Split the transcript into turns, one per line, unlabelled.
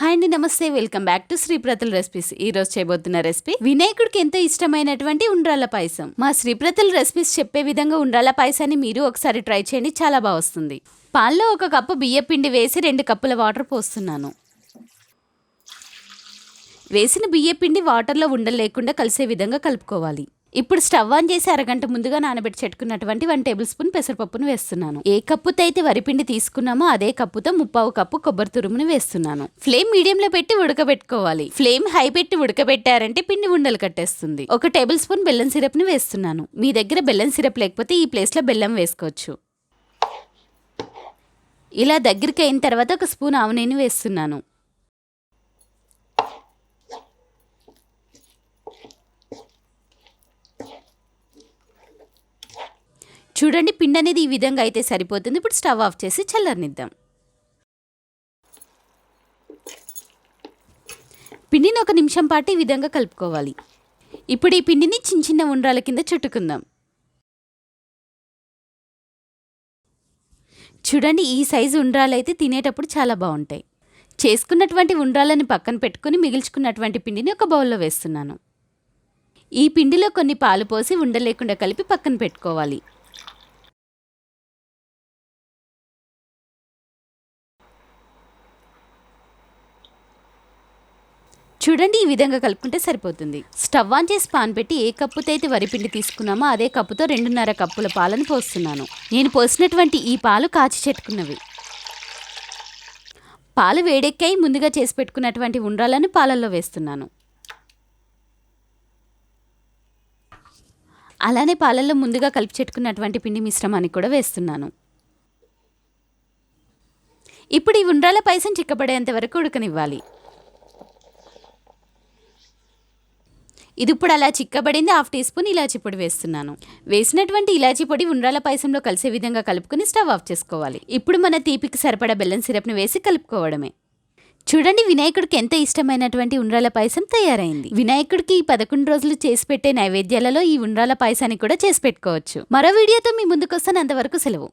Hi అండి, నమస్తే. Welcome back to Sripratul recipes. ఈ రోజు చేయబోతున్న రెసిపీ వినాయకుడికి ఎంతో ఇష్టమైనటువంటి ఉండ్రాళ్ళ పాయసం. మా శ్రీప్రతుల్ రెసిపీస్ చెప్పే విధంగా ఉండ్రాళ్ళ పాయసాన్ని మీరు ఒకసారి ట్రై చేయండి, చాలా బాగా వస్తుంది. పాల్లో 1 కప్పు బియ్య పిండి వేసి 2 కప్పుల వాటర్ పోస్తున్నాను. వేసిన బియ్య పిండి వాటర్లో ఉండలు లేకుండా కలిసే విధంగా కలుపుకోవాలి. ఇప్పుడు స్టవ్ ఆన్ చేసి అరగంట ముందుగా నానబెట్టి చెట్టుకున్నటువంటి 1 టేబుల్ స్పూన్ పెసరపప్పును వేస్తున్నాను. ఏ కప్పుతో అయితే వరిపిండి తీసుకున్నామో అదే కప్పుతో 3/4 కప్పు కొబ్బరి తురుమును వేస్తున్నాను. ఫ్లేమ్ మీడియంలో పెట్టి ఉడకబెట్టుకోవాలి. ఫ్లేమ్ హై పెట్టి ఉడకబెట్టారంటే పిండి ఉండలు కట్టేస్తుంది. 1 టేబుల్ స్పూన్ బెల్లం సిరప్ ని వేస్తున్నాను. మీ దగ్గర బెల్లం సిరప్ లేకపోతే ఈ ప్లేస్ లో బెల్లం వేసుకోవచ్చు. ఇలా దగ్గరికి అయిన తర్వాత 1 స్పూన్ ఆవు నెయ్యిని వేస్తున్నాను. చూడండి, పిండి అనేది ఈ విధంగా అయితే సరిపోతుంది. ఇప్పుడు స్టవ్ ఆఫ్ చేసి చల్లనిద్దాం. పిండిని 1 నిమిషం పాటు ఈ విధంగా కలుపుకోవాలి. ఇప్పుడు ఈ పిండిని చిన్న చిన్న ఉండ్రాల కింద చుట్టుకుందాం. చూడండి, ఈ సైజు ఉండ్రాలు అయితే తినేటప్పుడు చాలా బాగుంటాయి. చేసుకున్నటువంటి ఉండ్రాలని పక్కన పెట్టుకుని మిగిల్చుకున్నటువంటి పిండిని ఒక బౌల్లో వేస్తున్నాను. ఈ పిండిలో కొన్ని పాలు పోసి ఉండలేకుండా కలిపి పక్కన పెట్టుకోవాలి. చూడండి, ఈ విధంగా కలుపుకుంటే సరిపోతుంది. స్టవ్ ఆన్ చేసి పాన్ పెట్టి ఏ కప్పుతో అయితే వరిపిండి తీసుకున్నామో అదే కప్పుతో 2.5 కప్పుల పాలను పోస్తున్నాను. నేను పోసినటువంటి ఈ పాలు కాచి చెట్టుకున్నవి. పాలు వేడెక్కాయి. ముందుగా చేసి పెట్టుకున్నటువంటి ఉండ్రాలను పాలల్లో వేస్తున్నాను. అలానే పాలల్లో ముందుగా కలిపి చెట్టుకున్నటువంటి పిండి మిశ్రమాన్ని కూడా వేస్తున్నాను. ఇప్పుడు ఈ ఉండ్రాల పాయసం చిక్కబడేంత వరకు ఉడకనివ్వాలి. ఇది ఇప్పుడు అలా చిక్కబడింది. 1/2 టీ స్పూన్ ఇలాచీ పొడి వేస్తున్నాను. వేసినటువంటి ఇలాచీ పొడి ఉండ్రాల పాయసంలో కలిసే విధంగా కలుపుకొని స్టవ్ ఆఫ్ చేసుకోవాలి. ఇప్పుడు మన తీపికి సరిపడా బెల్లం సిరప్ని వేసి కలుపుకోవడమే. చూడండి, వినాయకుడికి ఎంత ఇష్టమైనటువంటి ఉండ్రాల పాయసం తయారైంది. వినాయకుడికి ఈ 11 రోజులు చేసి పెట్టే నైవేద్యాలలో ఈ ఉండ్రాల పాయసాన్ని కూడా చేసి పెట్టుకోవచ్చు. మరో వీడియోతో మీ ముందుకు వస్తాను. అంతవరకు సెలవు.